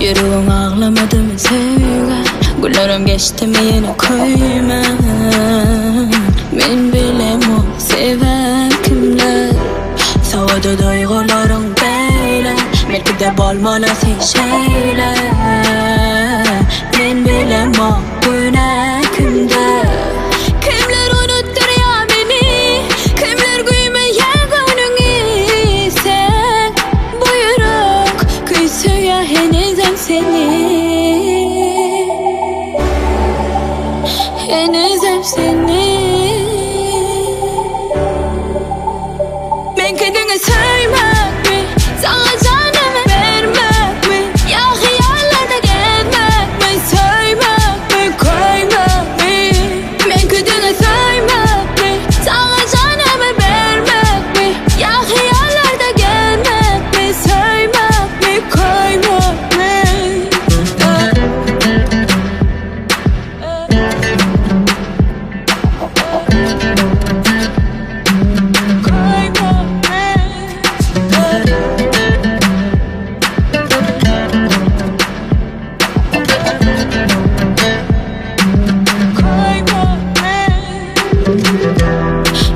Yüreğin ağlamadı mı sevgi? Güllerim geçti mi yine koyma? Men bilem o seven kimler? Savada duygularım böyle, belki de bolmalı sen şeyler. Men bilem o günah kimde? Kimler unuttur ya beni? Kimler gülmeye gönlünü sen? Buyuruk kıysuya henüzem seni. Henüzem seni. Ben kendine saymak mı? Sana canımı vermek mi? Ya hayallarda gelmek mi? Saymak mı? Koymak mı? Ben kendine saymak mı? Sana canımı vermek mi? Ya hayallarda gelmek mi? Saymak mı? Koymak mı?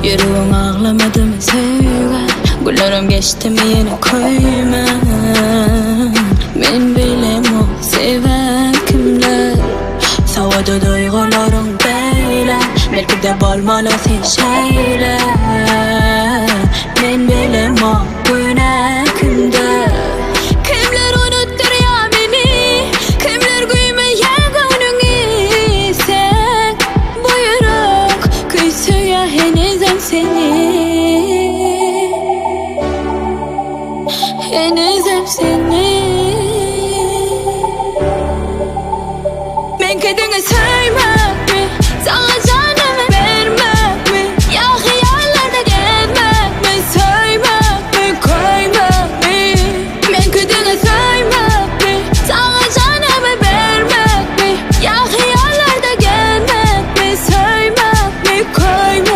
Yüreğin ağlamadı mı sevgi? Güllerim geçti mi yine koyma? Men bilem o seven kimler? Savada duygularım böyle, belki de bolmalı sen şeyler. Men bilem o günah kimde? Kimler unuttur ya beni? Kimler gülmeye gönlünü sen? Buyuruk kıysuya henüzem seni. Henüzem seni. Ben kendine saymak mı? Sana canımı vermek mi? Ya hayallarda gelmek mi? Saymak mı? Koymak mı? Ben kendine saymak mı? Sana canımı vermek mi? Ya hayallarda gelmek mi? Saymak mı? Koymak mı?